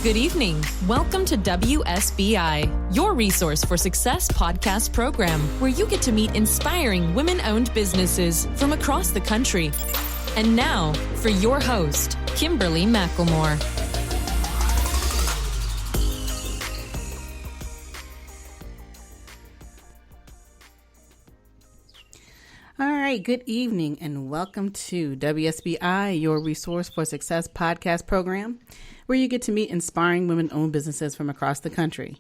Good evening. Welcome to WSBI, your resource for success podcast program, where you get to meet inspiring women-owned businesses from across the country. And now, for your host, Kimberly McLemore. All right, good evening and welcome to WSBI, your resource for success podcast program, where you get to meet inspiring women-owned businesses from across the country.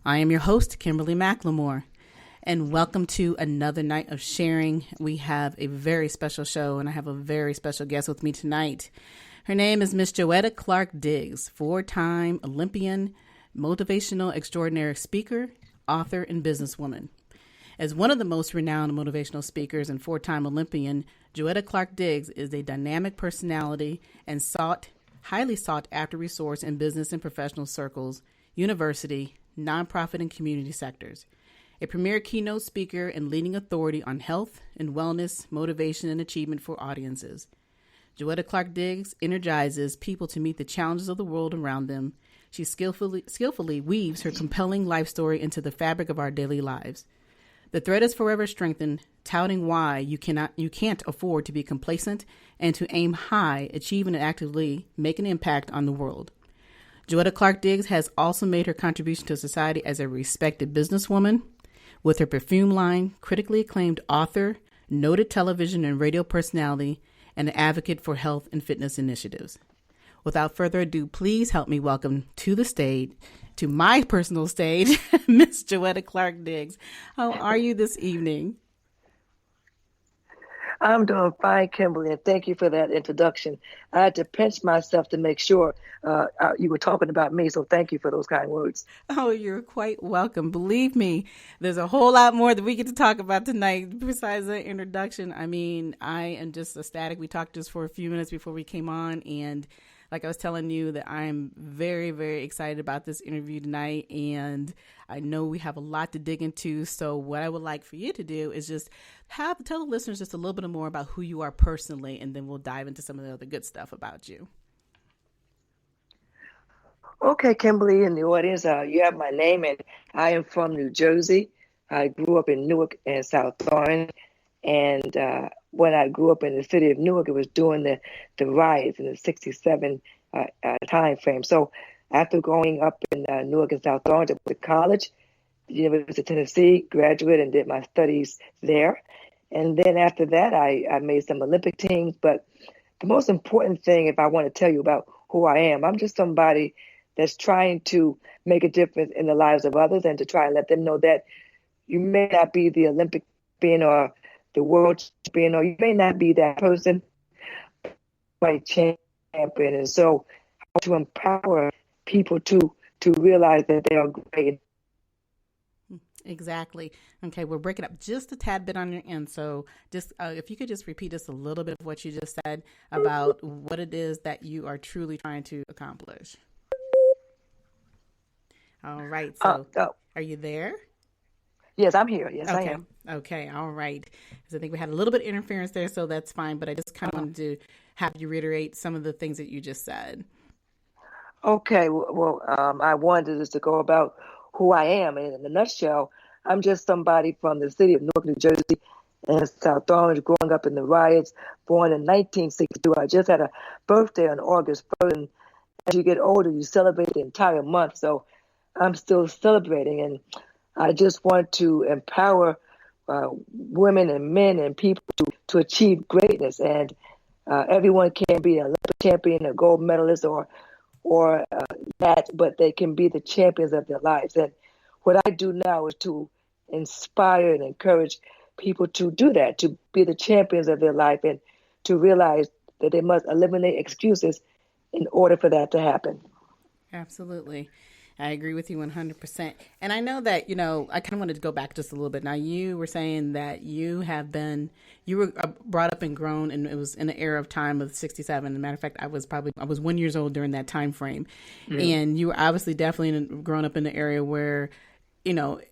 I am your host, Kimberly McLemore, and welcome to another night of sharing. We have a very special show, and I have a very special guest with me tonight. Her name is Miss Joetta Clark Diggs, four-time Olympian, motivational extraordinaire speaker, author, and businesswoman. As one of the most renowned motivational speakers and four-time Olympian, Joetta Clark Diggs is a dynamic personality and highly sought-after resource in business and professional circles, university, nonprofit, and community sectors. A premier keynote speaker and leading authority on health and wellness, motivation, and achievement for audiences. Joetta Clark Diggs energizes people to meet the challenges of the world around them. She skillfully weaves her compelling life story into the fabric of our daily lives. The thread is forever strengthened, touting why you can't afford to be complacent and to aim high, achieving and actively make an impact on the world. Joetta Clark Diggs has also made her contribution to society as a respected businesswoman, with her perfume line, critically acclaimed author, noted television and radio personality, and an advocate for health and fitness initiatives. Without further ado, please help me welcome to the stage, to my personal stage, Miss Joetta Clark Diggs. How are you this evening? I'm doing fine, Kimberly, and thank you for that introduction. I had to pinch myself to make sure you were talking about me, so thank you for those kind words. Oh, you're quite welcome. Believe me, there's a whole lot more that we get to talk about tonight besides the introduction. I mean, I am just ecstatic. We talked just for a few minutes before we came on, and like I was telling you, that I'm very, very excited about this interview tonight, and I know we have a lot to dig into. So what I would like for you to do is just tell the listeners just a little bit more about who you are personally, and then we'll dive into some of the other good stuff about you. Okay, Kimberly, in the audience, you have my name, and I am from New Jersey. I grew up in Newark and South Orange, and when I grew up in the city of Newark, it was during the riots in the 67 time frame. So after growing up in Newark and South Orange, I went to college, the University of Tennessee, graduated and did my studies there. And then after that, I made some Olympic teams. But the most important thing, if I want to tell you about who I am, I'm just somebody that's trying to make a difference in the lives of others and to try and let them know that you may not be the Olympic champion or the world champion, or you may not be that person, but champion. And so to empower people to realize that they are great. Exactly. Okay, we're breaking up just a tad bit on your end. So just if you could just repeat just a little bit of what you just said about what it is that you are truly trying to accomplish. All right. So are you there? Yes, I'm here. Yes, okay. I am. Okay. All right. Because I think we had a little bit of interference there, so that's fine. But I just kind of wanted to have you reiterate some of the things that you just said. Okay. Well, I wanted just to go about who I am. And in a nutshell, I'm just somebody from the city of Newark, New Jersey, and South Orange, growing up in the riots, born in 1962. I just had a birthday on August 1st. And as you get older, you celebrate the entire month. So I'm still celebrating. And I just want to empower women and men and people to achieve greatness. And everyone can be an Olympic champion, a gold medalist, or that, but they can be the champions of their lives. And what I do now is to inspire and encourage people to do that, to be the champions of their life, and to realize that they must eliminate excuses in order for that to happen. Absolutely. I agree with you 100%. And I know that, I kind of wanted to go back just a little bit. Now, you were saying that you were brought up and grown, and it was in the era of time of 67. As a matter of fact, I was 1 year old during that time frame. Mm-hmm. And you were obviously definitely grown up in the area where,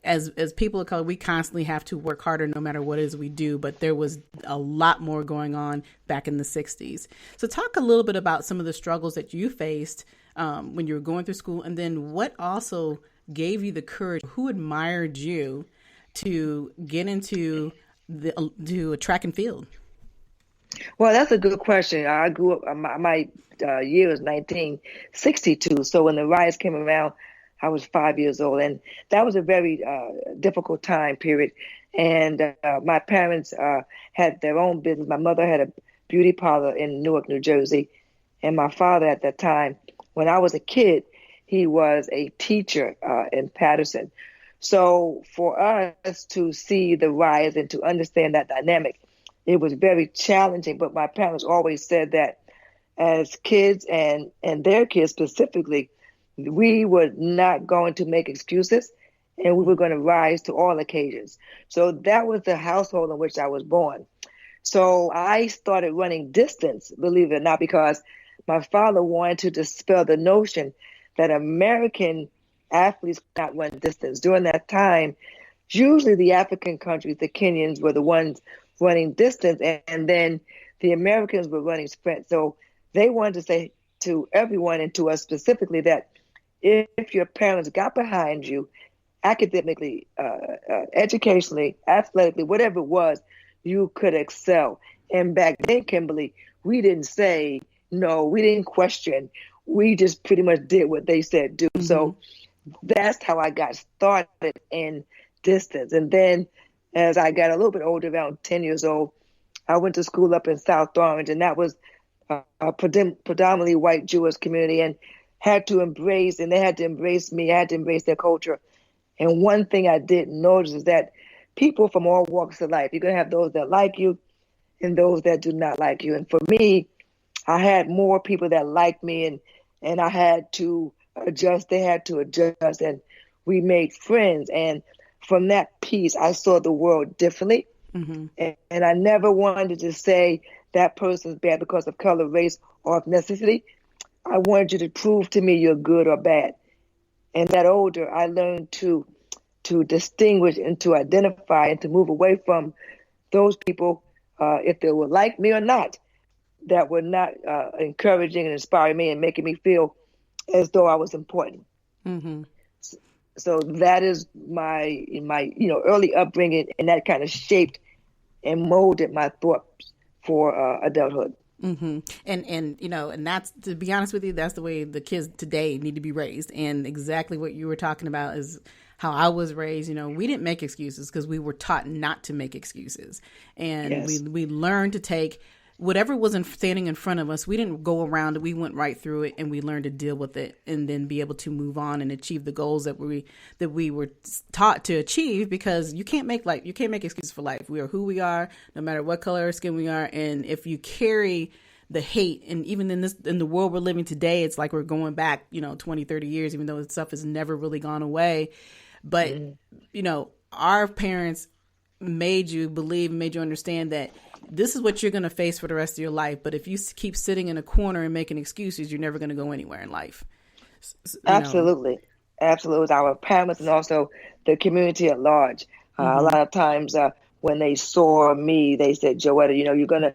as people of color, we constantly have to work harder no matter what it is we do. But there was a lot more going on back in the 60s. So talk a little bit about some of the struggles that you faced when you were going through school? And then what also gave you the courage? Who admired you to get into to track and field? Well, that's a good question. I grew up, my year was 1962. So when the riots came around, I was 5 years old. And that was a very difficult time period. And my parents had their own business. My mother had a beauty parlor in Newark, New Jersey. And my father at that time, when I was a kid, he was a teacher in Patterson. So for us to see the riots and to understand that dynamic, it was very challenging. But my parents always said that as kids and their kids specifically, we were not going to make excuses and we were going to rise to all occasions. So that was the household in which I was born. So I started running distance, believe it or not, because my father wanted to dispel the notion that American athletes could not run distance. During that time, usually the African countries, the Kenyans, were the ones running distance, and then the Americans were running sprint. So they wanted to say to everyone and to us specifically that if your parents got behind you academically, educationally, athletically, whatever it was, you could excel. And back then, Kimberly, we didn't say no, we didn't question. We just pretty much did what they said do. Mm-hmm. So that's how I got started in distance. And then as I got a little bit older, around 10 years old, I went to school up in South Orange, and that was a predominantly white Jewish community, and had to embrace, and they had to embrace me. I had to embrace their culture. And one thing I did notice is that people from all walks of life, you're going to have those that like you and those that do not like you. And for me, I had more people that liked me, and I had to adjust. They had to adjust, and we made friends. And from that piece, I saw the world differently. Mm-hmm. And I never wanted to say that person's bad because of color, race, or ethnicity. I wanted you to prove to me you're good or bad. And that older, I learned to distinguish and to identify and to move away from those people, if they were like me or not, that were not encouraging and inspiring me and making me feel as though I was important. Mm-hmm. So that is my early upbringing, and that kind of shaped and molded my thoughts for adulthood. Mm-hmm. And that's, to be honest with you, that's the way the kids today need to be raised. And exactly what you were talking about is how I was raised. We didn't make excuses because we were taught not to make excuses. And yes, we learned to take whatever was standing in front of us. We didn't go around it. We went right through it, and we learned to deal with it, and then be able to move on and achieve the goals that we were taught to achieve. Because you can't make excuses for life. We are who we are, no matter what color of skin we are. And if you carry the hate, and even in the world we're living today, it's like we're going back 20, 30 years, even though the stuff has never really gone away. But our parents made you believe, made you understand that this is what you're going to face for the rest of your life. But if you keep sitting in a corner and making excuses, you're never going to go anywhere in life. Absolutely. Absolutely. Our parents and also the community at large. Mm-hmm. A lot of times when they saw me, they said, Joetta, you're going to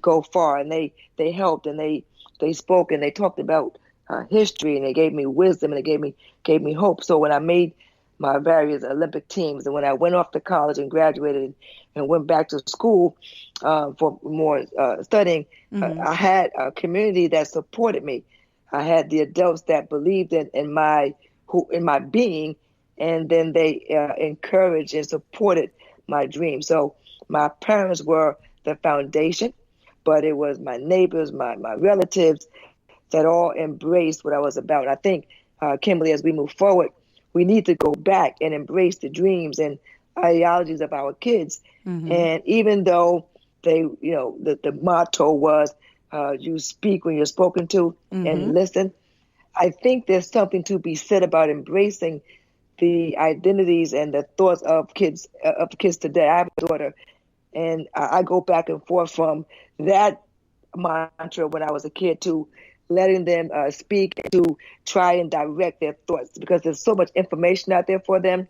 go far. And they helped, and they spoke, and they talked about history, and they gave me wisdom, and they gave me hope. So when I made my various Olympic teams, and when I went off to college and graduated and went back to school for more studying, mm-hmm. I had a community that supported me. I had the adults that believed in my being, and then they encouraged and supported my dream. So my parents were the foundation, but it was my neighbors, my relatives that all embraced what I was about. I think, Kimberly, as we move forward, we need to go back and embrace the dreams and ideologies of our kids. Mm-hmm. And even though they, the motto was, you speak when you're spoken to, mm-hmm. and listen, I think there's something to be said about embracing the identities and the thoughts of kids today. I have a daughter, and I go back and forth from that mantra when I was a kid to letting them speak and to try and direct their thoughts, because there's so much information out there for them.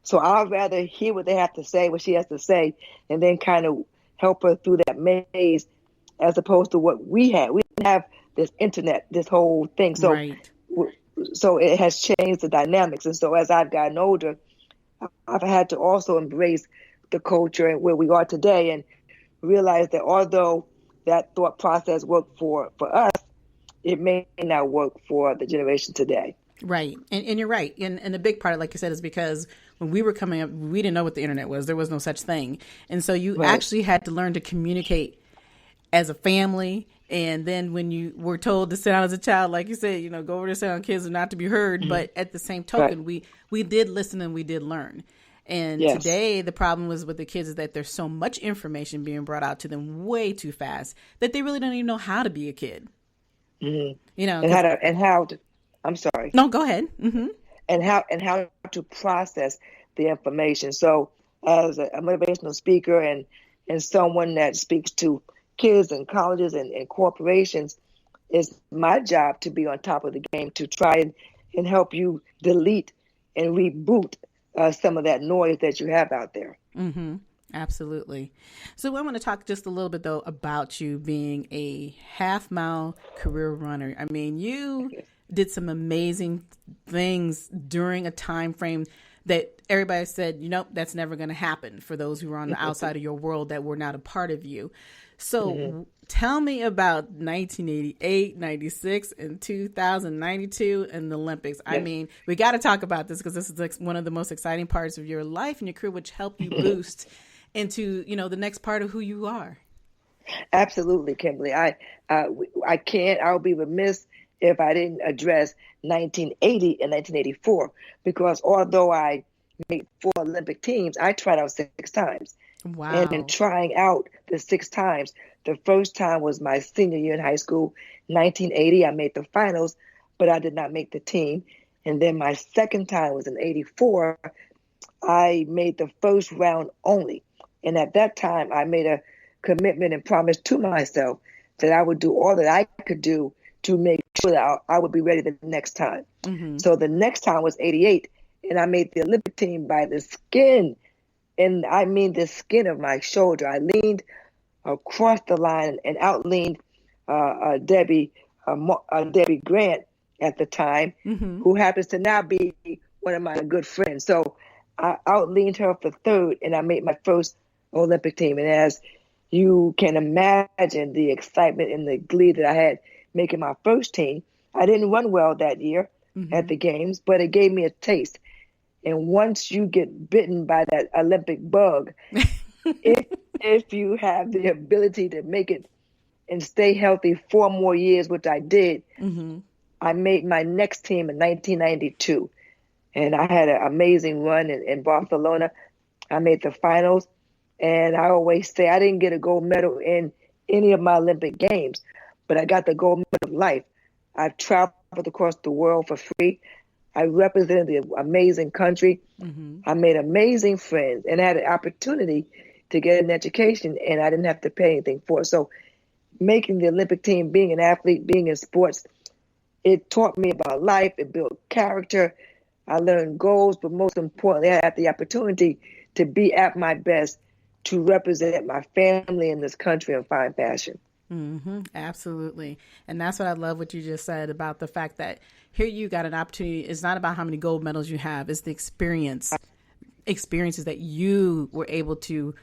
So I'd rather hear what they have to say, what she has to say, and then kind of help her through that maze, as opposed to what we had. We didn't have this internet, this whole thing. So, Right. so it has changed the dynamics. And so as I've gotten older, I've had to also embrace the culture and where we are today and realize that although that thought process worked for us, it may not work for the generation today. Right. And you're right. And the big part, like you said, is because when we were coming up, we didn't know what the internet was. There was no such thing. And so you actually had to learn to communicate as a family. And then when you were told to sit down as a child, like you said, go over to sit down, kids are not to be heard. Mm-hmm. But at the same token, we did listen and we did learn. And today, the problem was with the kids is that there's so much information being brought out to them way too fast that they really don't even know how to be a kid. Mm-hmm. And how to, I'm sorry. No, go ahead. Mm-hmm. And how to process the information. So as a motivational speaker and someone that speaks to kids and colleges and corporations, it's my job to be on top of the game, to try and help you delete and reboot some of that noise that you have out there. Mm-hmm. Absolutely. So I want to talk just a little bit, though, about you being a half-mile career runner. I mean, you did some amazing things during a time frame that everybody said, that's never going to happen for those who are on the outside of your world that were not a part of you. So tell me about 1988, 96, and 2092 and the Olympics. Yes. I mean, we got to talk about this because this is like one of the most exciting parts of your life and your career, which helped you boost into, the next part of who you are. Absolutely, Kimberly. I can't, I'll be remiss if I didn't address 1980 and 1984, because although I made 4 Olympic teams, I tried out 6 times. Wow. And in trying out the 6 times, the first time was my senior year in high school, 1980. I made the finals, but I did not make the team. And then my second time was in 84. I made the first round only. And at that time, I made a commitment and promise to myself that I would do all that I could do to make sure that I would be ready the next time. Mm-hmm. So the next time was 88, and I made the Olympic team by the skin. And I mean the skin of my shoulder. I leaned across the line and outleaned Debbie Grant at the time, who happens to now be one of my good friends. So I outleaned her for third, and I made my first Olympic team. And as you can imagine, the excitement and the glee that I had making my first team, I didn't run well that year at the games, but it gave me a taste. And once you get bitten by that Olympic bug, if you have the ability to make it and stay healthy 4 more years, which I did, I made my next team in 1992. And I had an amazing run in Barcelona. I made the finals. And I always say I didn't get a gold medal in any of my Olympic games, but I got the gold medal of life. I've traveled across the world for free. I represented the amazing country. I made amazing friends and had an opportunity to get an education, and I didn't have to pay anything for it. So making the Olympic team, being an athlete, being in sports, it taught me about life. It built character. I learned goals, but most importantly, I had the opportunity to be at my best, to represent my family in this country in fine fashion. Absolutely. And that's what I love what you just said about the fact that here you got an opportunity. It's not about how many gold medals you have. It's the experiences that you were able to,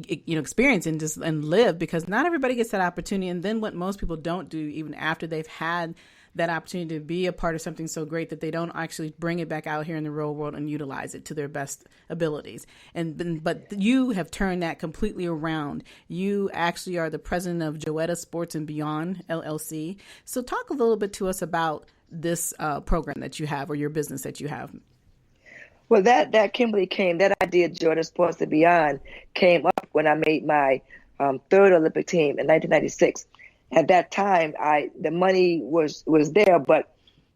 experience and live, because not everybody gets that opportunity. And then what most people don't do, even after they've had that opportunity to be a part of something so great, that they don't actually bring it back out here in the real world and utilize it to their best abilities. But you have turned that completely around. You actually are the president of Joetta Sports and Beyond LLC. So talk a little bit to us about this program that you have, or your business that you have. Well, that idea, Joetta Sports and Beyond, came up when I made my third Olympic team in 1996. At that time, the money was there, but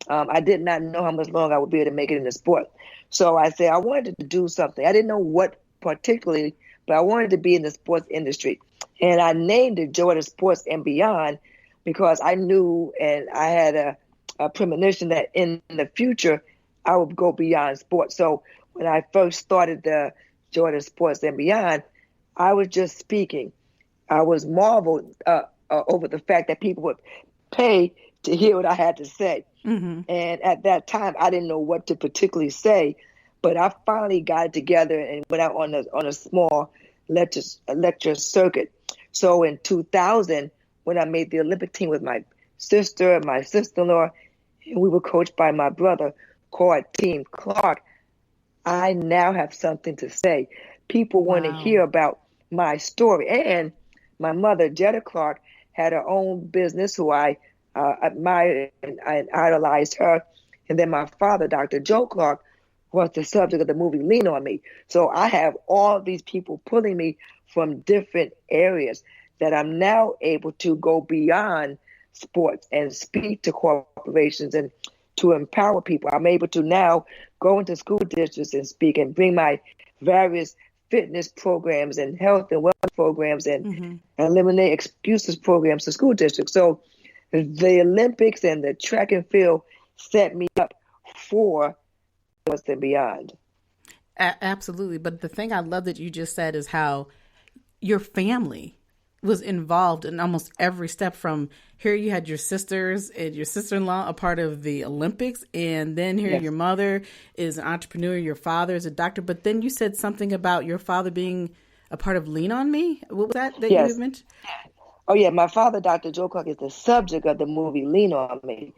I did not know how much longer I would be able to make it in the sport. So I said I wanted to do something. I didn't know what particularly, but I wanted to be in the sports industry. And I named it Joetta Sports and Beyond because I knew, and I had a premonition that in the future, I would go beyond sports. So when I first started the Joetta Sports and Beyond, I was just speaking. I was marveled over the fact that people would pay to hear what I had to say. And at that time, I didn't know what to particularly say, but I finally got it together and went out on a small lecture circuit. So in 2000, when I made the Olympic team with my sister and my sister-in-law, and we were coached by my brother, called Team Clark, I now have something to say. People want to hear about my story. And my mother, Joetta Clark, had her own business, who I admired and I idolized her. And then my father, Dr. Joe Clark, was the subject of the movie Lean On Me. So I have all these people pulling me from different areas that I'm now able to go beyond sports and speak to corporations and to empower people. I'm able to now go into school districts and speak and bring my various fitness programs and health and wellness programs and eliminate excuses programs to school districts. So the Olympics and the track and field set me up for what's and beyond. Absolutely. But the thing I love that you just said is how your family was involved in almost every step. From here, you had your sisters and your sister-in-law a part of the Olympics, and then here your mother is an entrepreneur, your father is a doctor. But then you said something about your father being a part of Lean On Me. What was that you had mentioned? Oh yeah, my father, Dr. Joe Clark, is the subject of the movie Lean On Me,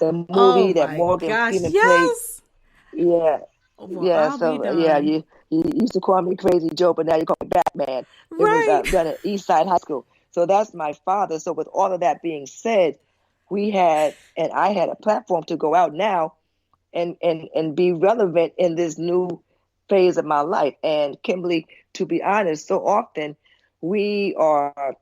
the movie that Morgan Freeman played. Yeah. You used to call me Crazy Joe, but now you call me Batman. It was done at Eastside High School. So that's my father. So with all of that being said, I had a platform to go out now and be relevant in this new phase of my life. And Kimberly, to be honest, so often we are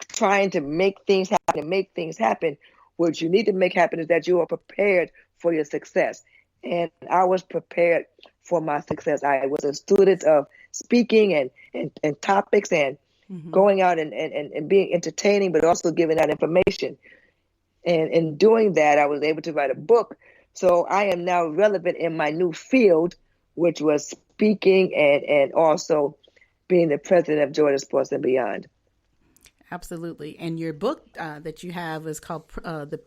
trying to make things happen. What you need to make happen is that you are prepared for your success. And I was prepared for my success. I was a student of speaking and topics and going out and being entertaining, but also giving out information. And in doing that, I was able to write a book. So I am now relevant in my new field, which was speaking and also being the president of Joetta Sports and Beyond. Absolutely. And your book that you have is called the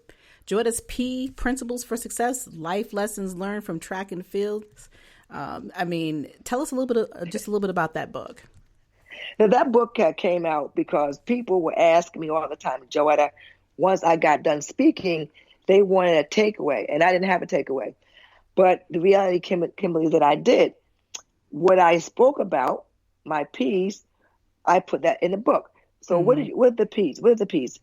Joetta's P Principles for Success, Life Lessons Learned from Track and Fields. Tell us a little bit about that book. Now, that book came out because people were asking me all the time, Joetta, once I got done speaking, they wanted a takeaway, and I didn't have a takeaway. But the reality, Kimberly, that I did, what I spoke about, my P's, I put that in the book. So what are the P's? What are the P's?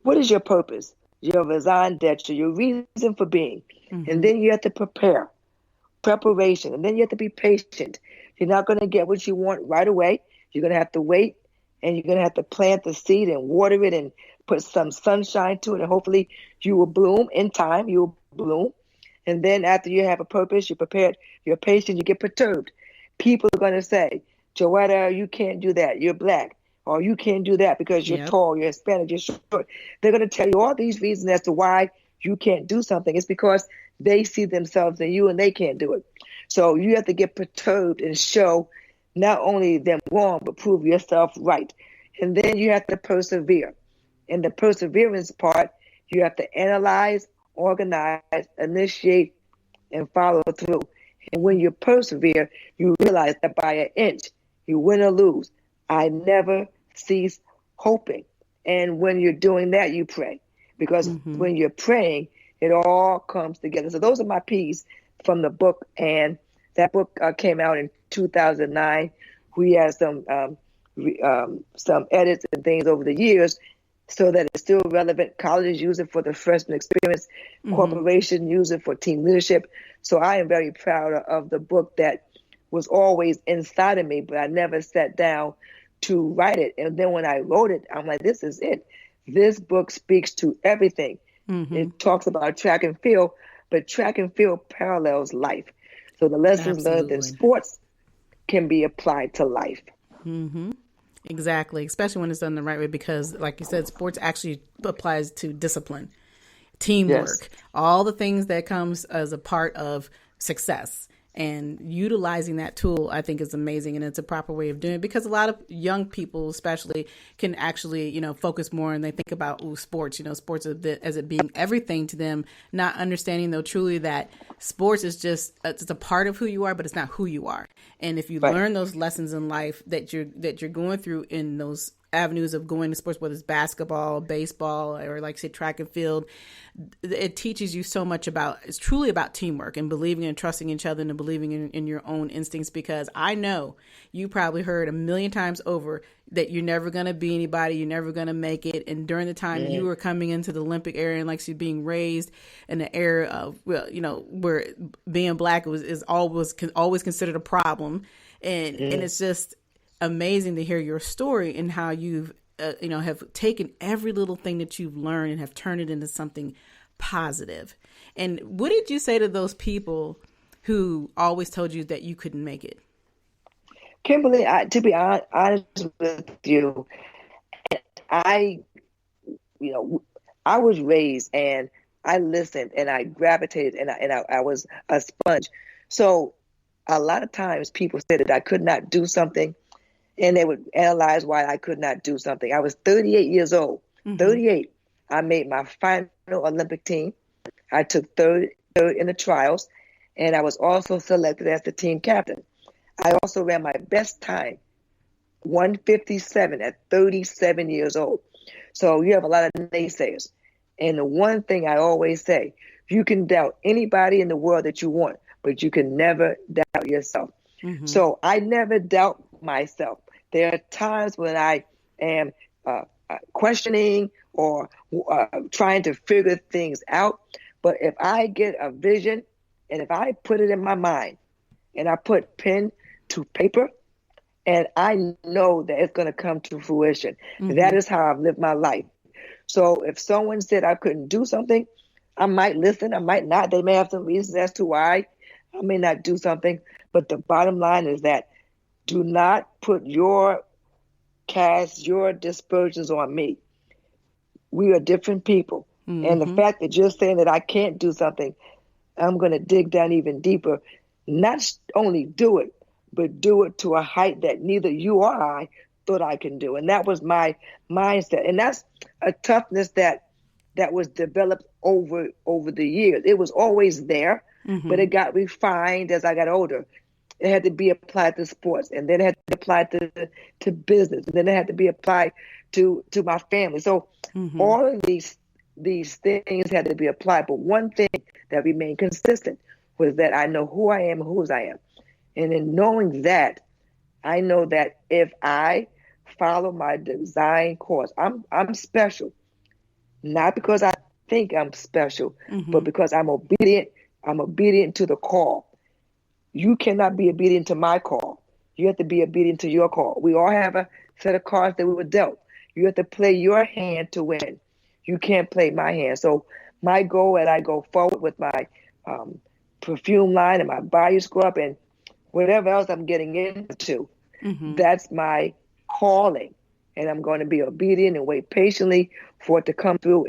What is your purpose? Your raison d'etre, your reason for being. And then you have to preparation. And then you have to be patient. You're not going to get what you want right away. You're going to have to wait, and you're going to have to plant the seed and water it and put some sunshine to it. And hopefully you will bloom in time. You will bloom. And then after you have a purpose, you're prepared, you're patient, you get perturbed. People are going to say, Joetta, you can't do that. You're black. Or you can't do that because you're tall, you're Hispanic, you're short. They're going to tell you all these reasons as to why you can't do something. It's because they see themselves in you and they can't do it. So you have to get perturbed and show not only them wrong, but prove yourself right. And then you have to persevere. In the perseverance part, you have to analyze, organize, initiate, and follow through. And when you persevere, you realize that by an inch, you win or lose. I never cease hoping. And when you're doing that, you pray. Because when you're praying, it all comes together. So those are my P's from the book. And that book came out in 2009. We had some edits and things over the years so that it's still relevant. Colleges use it for the freshman experience. Corporations use it for team leadership. So I am very proud of the book that was always inside of me, but I never sat down to write it. And then when I wrote it, I'm like, this is it. This book speaks to everything. It talks about track and field, but track and field parallels life. So the lessons learned in sports can be applied to life. Exactly, especially when it's done the right way, because like you said, sports actually applies to discipline, teamwork, all the things that comes as a part of success. And utilizing that tool, I think, is amazing. And it's a proper way of doing it, because a lot of young people, especially, can actually, focus more, and they think about sports, sports as it being everything to them, not understanding, though, truly that sports is just, it's a part of who you are, but it's not who you are. And if you learn those lessons in life that you're going through in those avenues of going to sports, whether it's basketball, baseball, or like say track and field, it teaches you so much it's truly about teamwork and believing and trusting each other and believing in your own instincts. Because I know you probably heard a million times over that you're never going to be anybody, you're never going to make it. And during the time you were coming into the Olympic era, and like you're being raised in the era of, where being Black is always considered a problem. And it's just amazing to hear your story and how you've, have taken every little thing that you've learned and have turned it into something positive. And what did you say to those people who always told you that you couldn't make it? Kimberly, to be honest with you, I was raised and I listened and I gravitated and I was a sponge. So a lot of times people said that I could not do something, and they would analyze why I could not do something. I was 38 years old. 38. I made my final Olympic team. I took third in the trials, and I was also selected as the team captain. I also ran my best time, 1:57 at 37 years old. So you have a lot of naysayers. And the one thing I always say, you can doubt anybody in the world that you want, but you can never doubt yourself. So I never doubt myself. There are times when I am questioning or trying to figure things out. But if I get a vision and if I put it in my mind and I put pen to paper, and I know that it's going to come to fruition. That is how I've lived my life. So if someone said I couldn't do something, I might listen, I might not. They may have some reasons as to why I may not do something. But the bottom line is that do not put your dispersions on me. We are different people. And the fact that you're saying that I can't do something, I'm going to dig down even deeper. Not only do it, but do it to a height that neither you or I thought I can do. And that was my mindset. And that's a toughness that was developed over the years. It was always there, but it got refined as I got older. It had to be applied to sports, and then it had to be applied to business, and then it had to be applied to my family. So all of these things had to be applied. But one thing that remained consistent was that I know who I am and whose I am. And in knowing that, I know that if I follow my design course, I'm special. Not because I think I'm special, but because I'm obedient. I'm obedient to the call. You cannot be obedient to my call. You have to be obedient to your call. We all have a set of cards that we were dealt. You have to play your hand to win. You can't play my hand. So my goal as I go forward with my perfume line and my body scrub and whatever else I'm getting into, that's my calling. And I'm going to be obedient and wait patiently for it to come through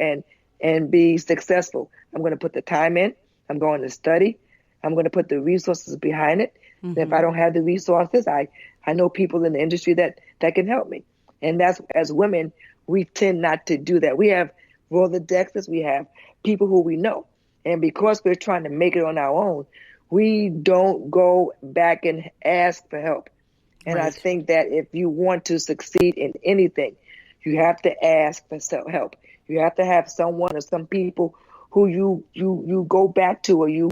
and be successful. I'm going to put the time in. I'm going to study. I'm going to put the resources behind it. And if I don't have the resources, I know people in the industry that can help me. And that's, as women, we tend not to do that. We have Rolodexes, we have people who we know. And because we're trying to make it on our own, we don't go back and ask for help. And I think that if you want to succeed in anything, you have to ask for help. You have to have someone or some people who you go back to or you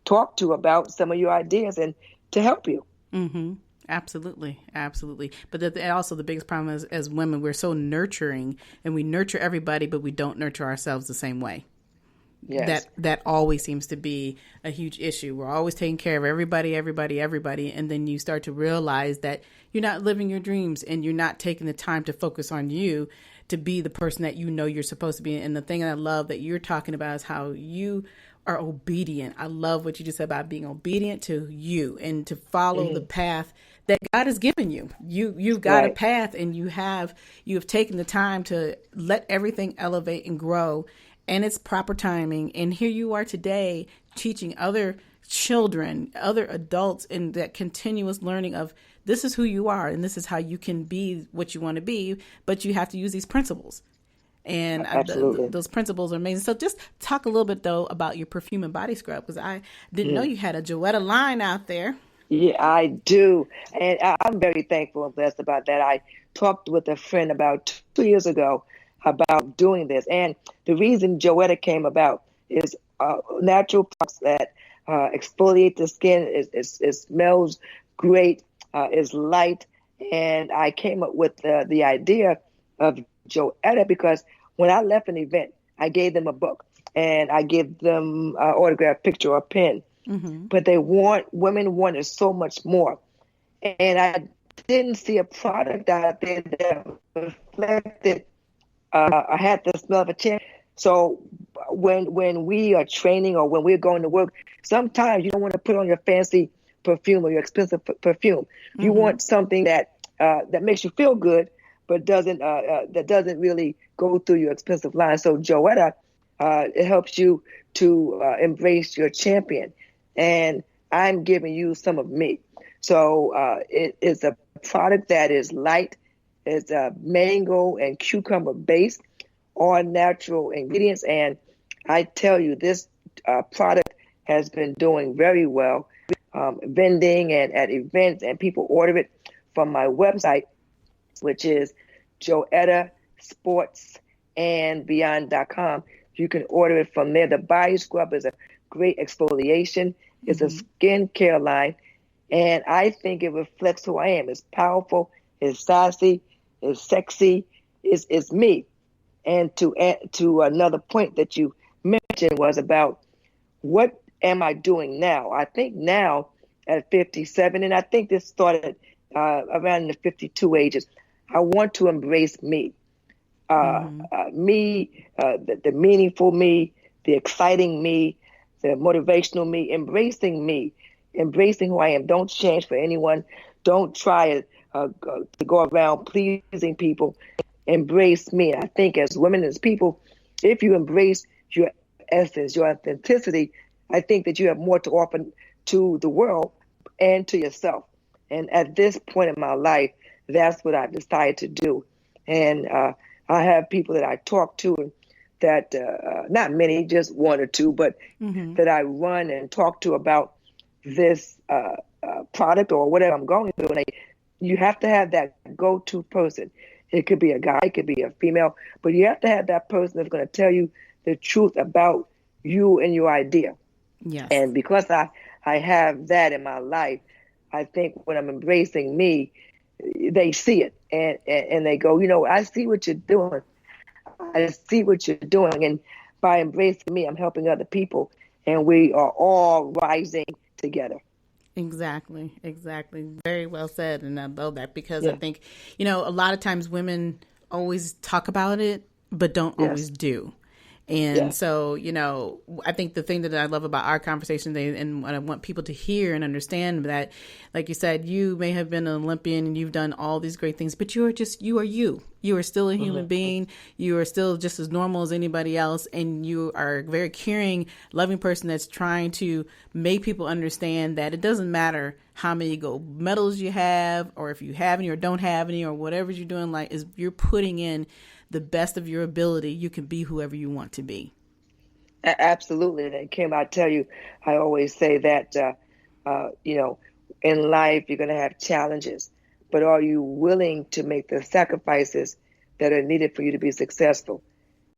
talk to about some of your ideas and to help you. Absolutely. Absolutely. But also the biggest problem is, as women, we're so nurturing, and we nurture everybody, but we don't nurture ourselves the same way. Yes. That always seems to be a huge issue. We're always taking care of everybody. And then you start to realize that you're not living your dreams and you're not taking the time to focus on you to be the person that you know you're supposed to be. And the thing that I love that you're talking about is how you are obedient. I love what you just said about being obedient to you and to follow the path that God has given you. You've got a path, and you have taken the time to let everything elevate and grow, and it's proper timing. And here you are today teaching other children, other adults, in that continuous learning of this is who you are and this is how you can be what you want to be, but you have to use these principles. And those principles are amazing. So just talk a little bit, though, about your perfume and body scrub, because I didn't know you had a Joetta line out there. Yeah, I do. And I'm very thankful and blessed about that. I talked with a friend about 2 years ago about doing this. And the reason Joetta came about is natural products that exfoliate the skin. It smells great, is light. And I came up with the idea of Joetta because when I left an event, I gave them a book and I gave them an autographed picture or a pen. Mm-hmm. But women wanted so much more. And I didn't see a product out there that reflected, I had the smell of a champion. So when we are training or when we're going to work, sometimes you don't want to put on your fancy perfume or your expensive perfume. Mm-hmm. You want something that makes you feel good, but that doesn't really go through your expensive line. So Joetta, it helps you to embrace your champion. And I'm giving you some of me. So it is a product that is light. It's mango and cucumber based, all natural ingredients. And I tell you, this product has been doing very well, vending and at events, and people order it from my website, which is joettasportsandbeyond.com. You can order it from there. The body scrub is a great exfoliation. It's a skincare line. And I think it reflects who I am. It's powerful, it's sassy, it's sexy, it's me. And to add to another point that you mentioned was about what am I doing now? I think now at 57, and I think this started around the 52 ages, I want to embrace me. The meaningful me, the exciting me, the motivational me, embracing who I am. Don't change for anyone. Don't try to go around pleasing people. Embrace me. I think as women, as people, if you embrace your essence, your authenticity, I think that you have more to offer to the world and to yourself. And at this point in my life, that's what I've decided to do. And I have people that I talk to that, not many, just one or two, but that I run and talk to about this product or whatever I'm going through. And you have to have that go-to person. It could be a guy, it could be a female, but you have to have that person that's going to tell you the truth about you and your idea. Yes. And because I have that in my life, I think when I'm embracing me, they see it and they go, I see what you're doing. I see what you're doing. And by embracing me, I'm helping other people, and we are all rising together. Exactly. Very well said. And I love that because I think, a lot of times women always talk about it, but don't always do. And so, I think the thing that I love about our conversation today, and what I want people to hear and understand, that, like you said, you may have been an Olympian and you've done all these great things, but you are you. You are still a human being. You are still just as normal as anybody else. And you are a very caring, loving person that's trying to make people understand that it doesn't matter how many gold medals you have, or if you have any or don't have any, or whatever you're doing, like, is you're putting in the best of your ability. You can be whoever you want to be. Absolutely. And Kim, I tell you, I always say that, in life, you're going to have challenges, but are you willing to make the sacrifices that are needed for you to be successful?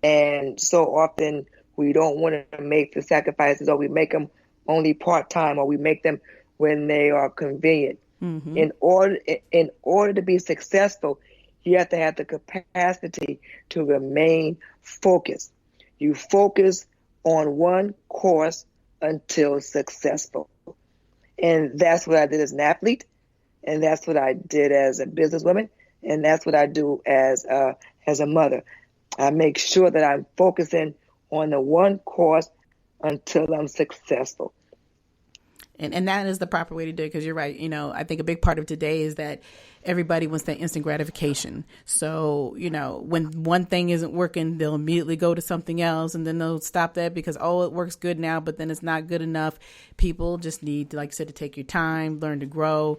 And so often we don't want to make the sacrifices, or we make them only part-time, or we make them when they are convenient. Mm-hmm. In order to be successful, you have to have the capacity to remain focused. You focus on one course until successful. And that's what I did as an athlete. And that's what I did as a businesswoman. And that's what I do as a mother. I make sure that I'm focusing on the one course until I'm successful. And that is the proper way to do it, because you're right. I think a big part of today is that everybody wants that instant gratification. So, when one thing isn't working, they'll immediately go to something else, and then they'll stop that because, it works good now, but then it's not good enough. People just need, like I said, to take your time, learn to grow,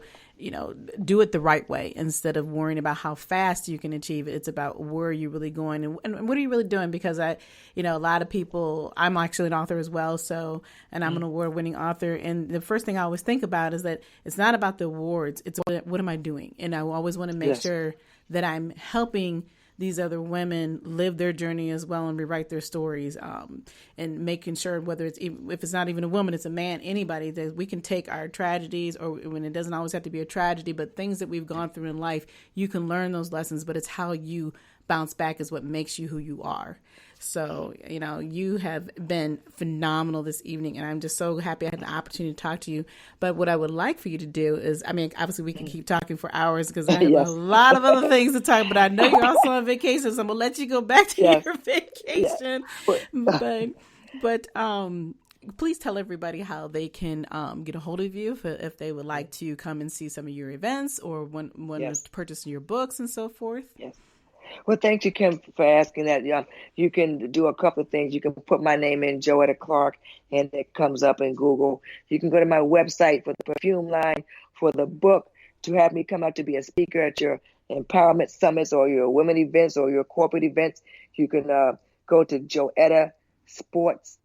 do it the right way instead of worrying about how fast you can achieve it. It's about where you're really going and what are you really doing? Because a lot of people, I'm actually an author as well. So, and I'm an award-winning author. And the first thing I always think about is that it's not about the awards. It's what am I doing? And I always want to make sure that I'm helping these other women live their journey as well and rewrite their stories, and making sure whether it's if it's not even a woman, it's a man, anybody, that we can take our tragedies, or when it doesn't always have to be a tragedy, but things that we've gone through in life, you can learn those lessons, but it's how you bounce back is what makes you who you are. So, you have been phenomenal this evening, and I'm just so happy I had the opportunity to talk to you. But what I would like for you to do is, obviously we can keep talking for hours because I have a lot of other things to talk, but I know you're also on vacation, so I'm going to let you go back to your vacation. But please tell everybody how they can get a hold of you if they would like to come and see some of your events or want to purchase your books and so forth. Yes. Well, thank you, Kim, for asking that. You can do a couple of things. You can put my name in, Joetta Clark, and it comes up in Google. You can go to my website for the perfume line, for the book, to have me come out to be a speaker at your empowerment summits or your women events or your corporate events. You can go to Joetta Sports,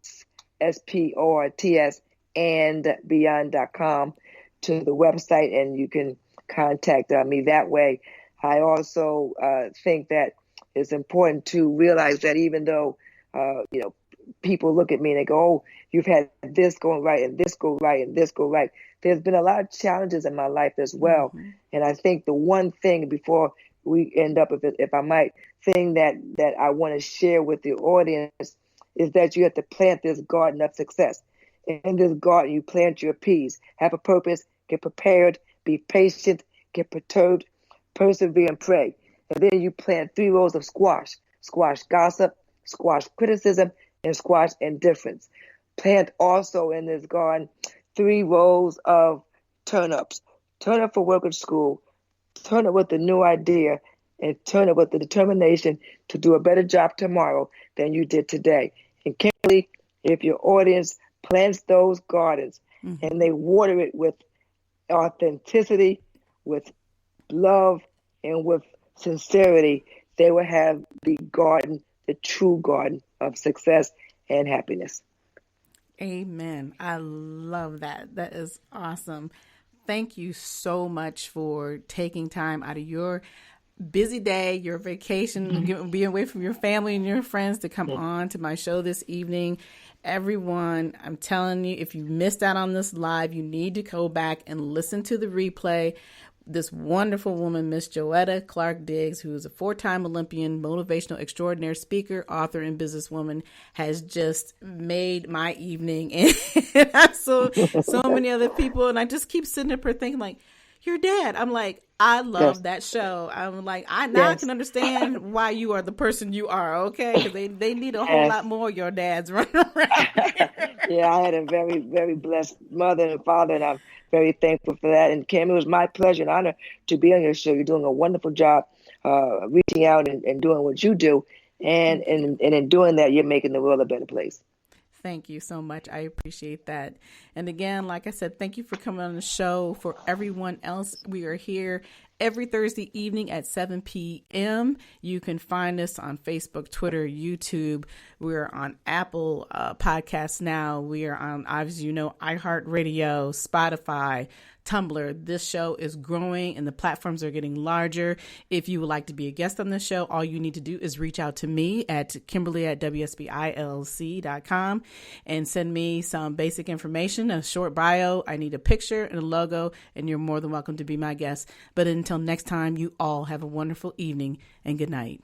SPORTS, and beyond.com to the website, and you can contact me that way. I also think that it's important to realize that even though, people look at me and they go, oh, you've had this going right and this go right and this go right. There's been a lot of challenges in my life as well. Mm-hmm. And I think the one thing before we end up, if I might, thing that I want to share with the audience is that you have to plant this garden of success. In this garden, you plant your peas, have a purpose, get prepared, be patient, get perturbed, persevere and pray. And then you plant 3 rows of squash gossip, squash criticism, and squash indifference. Plant also in this garden 3 rows of turnips. Turnip for work at school, turnip with a new idea, and turnip with the determination to do a better job tomorrow than you did today. And Kimberly, if your audience plants those gardens and they water it with authenticity, with love, and with sincerity, they will have the true garden of success and happiness. Amen. I love that. That is awesome. Thank you so much for taking time out of your busy day, your vacation, being away from your family and your friends to come on to my show this evening. Everyone, I'm telling you, if you missed out on this live, you need to go back and listen to the replay. This wonderful woman, Miss Joetta Clark Diggs, who is a 4-time Olympian, motivational, extraordinaire speaker, author, and businesswoman, has just made my evening. And so many other people, and I just keep sitting up here thinking, like, your dad. I'm like, I love that show. I'm like, I can understand why you are the person you are, okay? Because they need a whole lot more of your dads running around here. Yeah, I had a very, very blessed mother and father, and I'm very thankful for that. And Kim, it was my pleasure and honor to be on your show. You're doing a wonderful job reaching out and doing what you do. And in doing that, you're making the world a better place. Thank you so much. I appreciate that. And again, like I said, thank you for coming on the show. For everyone else, we are here every Thursday evening at 7 p.m. You can find us on Facebook, Twitter, YouTube. We're on Apple Podcasts now. We are on, obviously, iHeartRadio, Spotify, Tumblr. This show is growing and the platforms are getting larger. If you would like to be a guest on this show, all you need to do is reach out to me at Kimberly@WSBILLC.com and send me some basic information, a short bio. I need a picture and a logo, and you're more than welcome to be my guest. But until next time, you all have a wonderful evening and good night.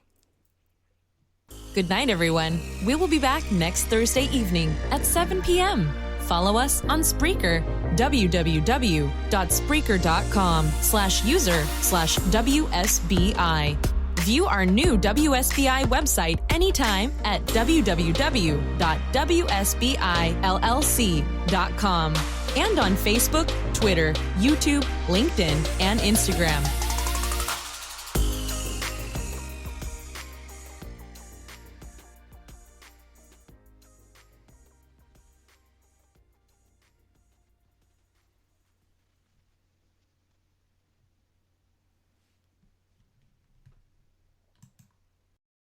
Good night, everyone. We will be back next Thursday evening at 7 p.m. Follow us on Spreaker, www.spreaker.com/user/WSBI. View our new WSBI website anytime at www.WSBILLC.com and on Facebook, Twitter, YouTube, LinkedIn, and Instagram.